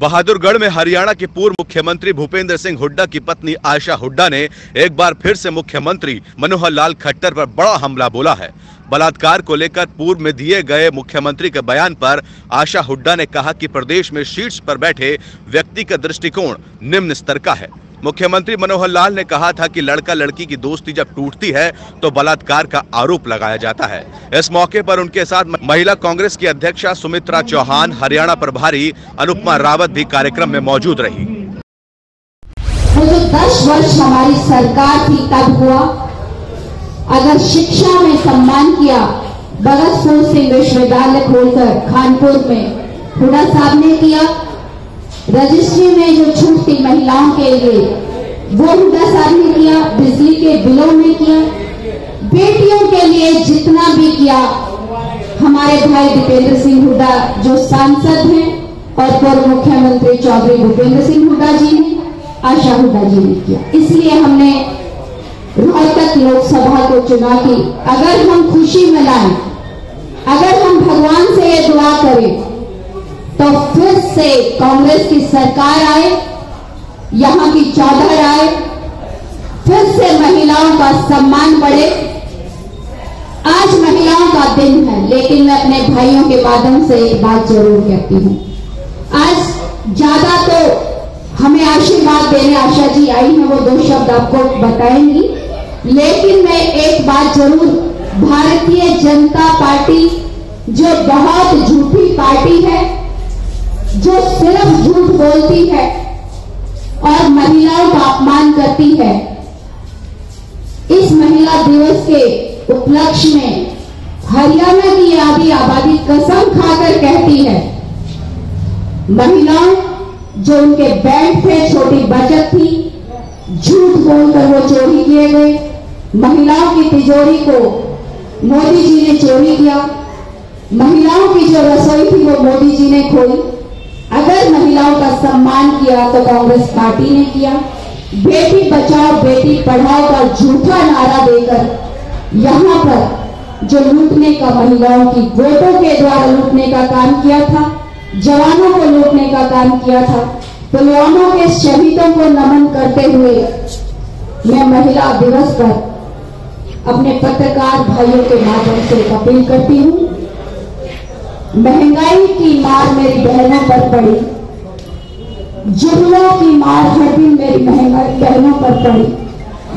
बहादुरगढ़ में हरियाणा के पूर्व मुख्यमंत्री भूपेंद्र सिंह हुड्डा की पत्नी आयशा हुड्डा ने एक बार फिर से मुख्यमंत्री मनोहर लाल खट्टर पर बड़ा हमला बोला है। बलात्कार को लेकर पूर्व में दिए गए मुख्यमंत्री के बयान पर आयशा हुड्डा ने कहा कि प्रदेश में शीर्ष पर बैठे व्यक्ति का दृष्टिकोण निम्न स्तर का है। मुख्यमंत्री मनोहर लाल ने कहा था कि लड़का लड़की की दोस्ती जब टूटती है तो बलात्कार का आरोप लगाया जाता है। इस मौके पर उनके साथ महिला कांग्रेस की अध्यक्षा सुमित्रा चौहान, हरियाणा प्रभारी अनुपमा रावत भी कार्यक्रम में मौजूद रही। वो जो 10 वर्ष हमारी सरकार थी तब हुआ, अगर शिक्षा में सम्मान किया, भगत सिंह विश्वविद्यालय खोलकर कानपुर में हुड्डा साहब ने किया। रजिस्ट्री में जो छूट थी महिलाओं के लिए वो हुड्डा साहब ने किया। बिजली के बिलों में किया। बेटियों के लिए जितना भी किया हमारे भाई दीपेंद्र सिंह हुड्डा जो सांसद हैं और पूर्व मुख्यमंत्री चौधरी भूपेंद्र सिंह हुड्डा जी ने, आयशा हुड्डा जी ने किया। इसलिए हमने रोहतक लोकसभा को चुना कि अगर हम खुशी मनाएं, अगर हम भगवान से ये दुआ करें तो फिर से कांग्रेस की सरकार आए, यहाँ की चौधर आए, फिर से महिलाओं का सम्मान बढ़े। आज महिलाओं का दिन है, लेकिन मैं अपने भाइयों के माध्यम से एक बात जरूर कहती हूँ। आज ज्यादा तो हमें आशीर्वाद देने आशा जी आई हैं, वो 2 शब्द आपको बताएंगी, लेकिन मैं एक बात जरूर, भारतीय जनता पार्टी जो बहुत झूठी पार्टी है, जो सिर्फ झूठ बोलती है और महिलाओं का अपमान करती है, इस महिला दिवस के उपलक्ष्य में हरियाणा की आधी आबादी कसम खाकर कहती है, महिलाओं जो उनके बैंक थे, छोटी बचत थी, झूठ बोलकर वो चोरी किए गए। महिलाओं की तिजोरी को मोदी जी ने चोरी किया। महिलाओं की जो रसोई थी वो मोदी जी ने खोई। अगर महिलाओं का सम्मान किया तो कांग्रेस पार्टी ने किया। बेटी बचाओ बेटी पढ़ाओ का झूठा नारा देकर यहाँ पर जो लूटने का, महिलाओं की वोटों के द्वारा लूटने का काम किया था, जवानों को लूटने का काम किया था, पुलवामा के शहीदों को नमन करते हुए मैं महिला दिवस पर अपने पत्रकार भाइयों के माध्यम से अपील करती हूँ। महंगाई की मार मेरी बहनों पर पड़ी, जुर्मों की मार हर दिन मेरी बहनों पर पड़ी,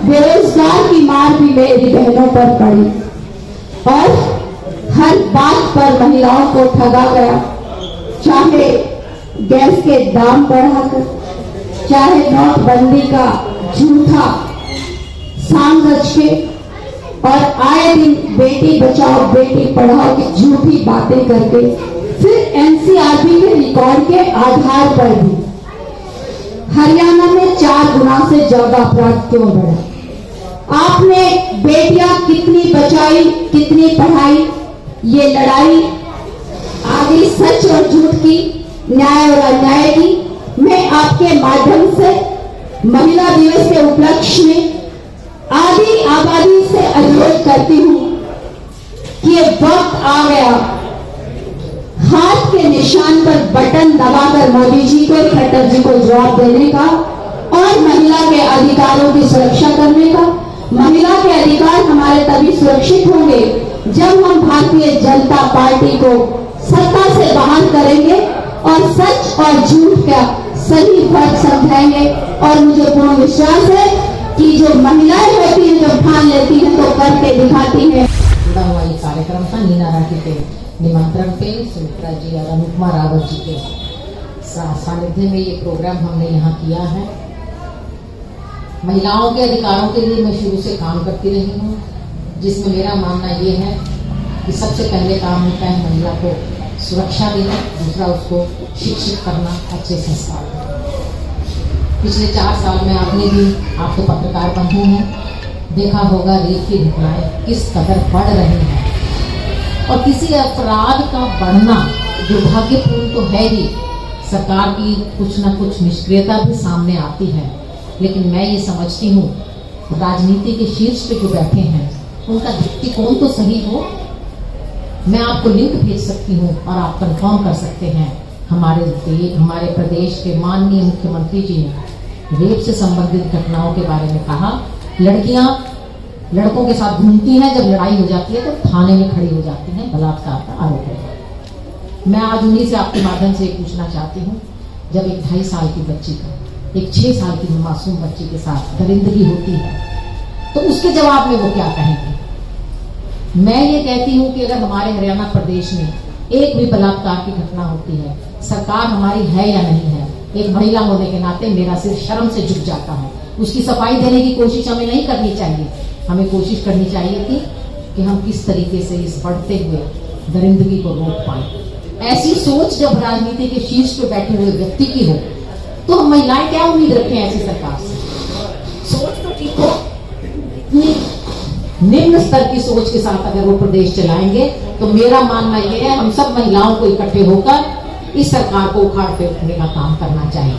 बेरोजगार की मार भी मेरी बहनों पर पड़ी और हर बात पर महिलाओं को ठगा गया, चाहे गैस के दाम बढ़ाकर, चाहे नोटबंदी का झूठा सांग रच के और आए दिन बेटी बचाओ बेटी पढ़ाओ की झूठी बातें करके, फिर एनसीआरबी के रिकॉर्ड के आधार पर भी हरियाणा में 4 गुना से ज्यादा अपराध क्यों बढ़ा? आपने बेटियां कितनी बचाई, कितनी पढ़ाई, ये लड़ाई आगे सच और झूठ की, न्याय और अन्याय की। मैं आपके माध्यम से महिला दिवस के उपलक्ष्य में आधी आबादी से अनुरोध करती हूँ कि ये वक्त आ गया हाथ के निशान पर बटन दबाकर मोदी जी को, खट्टर जी को जवाब देने का और महिला के अधिकारों की सुरक्षा करने का। महिला के अधिकार हमारे तभी सुरक्षित होंगे जब हम भारतीय जनता पार्टी को सत्ता से बाहर करेंगे और सच और झूठ का सही फर्क समझाएंगे। और मुझे पूर्ण विश्वास है कि जो महिलाएं होती हैं, जो ठान लेती हैं तो करके दिखाती हैं। जुड़ा हुआ ये कार्यक्रम था नीना राठी के निमंत्रण पे, सुमित्रा जी और अनुपमा रावत जी के सानिध्य में ये प्रोग्राम हमने यहाँ किया है। महिलाओं के अधिकारों के लिए मैं शुरू से काम करती रही हूँ, जिसमें मेरा मानना ये है कि सबसे पहले काम होता है महिला को सुरक्षा देना, दूसरा उसको शिक्षित करना, अच्छे संस्कार देना। पिछले 4 साल में आपने भी, आप तो पत्रकार बंधु हैं, देखा होगा रेप की घटनाएं किस कदर बढ़ रही हैं और किसी अपराध का बढ़ना दुर्भाग्यपूर्ण तो है ही। सरकार की कुछ न कुछ निष्क्रियता भी सामने आती है, लेकिन मैं ये समझती हूँ राजनीति के शीर्ष पे जो बैठे हैं उनका दृष्टिकोण तो सही हो। मैं आपको लिंक भेज सकती हूँ और आप कंफर्म कर सकते हैं हमारे प्रदेश के माननीय मुख्यमंत्री जी ने रेप से संबंधित घटनाओं के बारे में कहा। लड़कियां लड़कों के साथ घूमती हैं, जब लड़ाई हो जाती है तो थाने में खड़ी हो जाती हैं, बलात्कार का आरोप है। मैं आज उन्हीं से आपके माध्यम से पूछना चाहती हूँ, जब एक 2.5 साल की बच्ची का एक 6 साल की मासूम बच्ची के साथ दरिंदगी होती है तो उसके जवाब में वो क्या कहेंगे। मैं ये कहती हूँ कि अगर हमारे हरियाणा प्रदेश में एक भी बलात्कार की घटना होती है, सरकार हमारी है या नहीं है, एक महिला होने के नाते मेरा सिर शर्म से झुक जाता है। उसकी सफाई देने की कोशिश हमें नहीं करनी चाहिए, हमें कोशिश करनी चाहिए थी कि हम किस तरीके से इस बढ़ते हुए दरिंदगी को रोक पाए। ऐसी सोच जब राजनीति के शीर्ष पे बैठे हुए व्यक्ति की हो तो हम महिलाएं क्या उम्मीद रखें ऐसी सरकार से। सोच तो ठीक हो, इतनी निम्न स्तर की सोच के साथ अगर वो प्रदेश चलाएंगे तो मेरा मानना यह है हम सब महिलाओं को इकट्ठे होकर इस सरकार को उखाड़ फेंकने का काम करना चाहिए।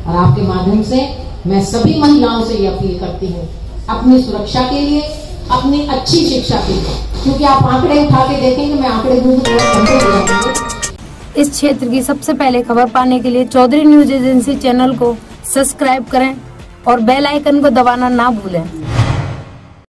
और आपके माध्यम से मैं सभी महिलाओं से ये अपील करती हूँ, अपनी सुरक्षा के लिए, अपनी अच्छी शिक्षा के लिए, क्योंकि आप आंकड़े उठा के देखेंगे, मैं आंकड़े दूंगी तो कंप्लीट हो जाएंगे। इस क्षेत्र की सबसे पहले खबर पाने के लिए चौधरी न्यूज एजेंसी चैनल को सब्सक्राइब करें और बेल आइकन को दबाना ना भूलें।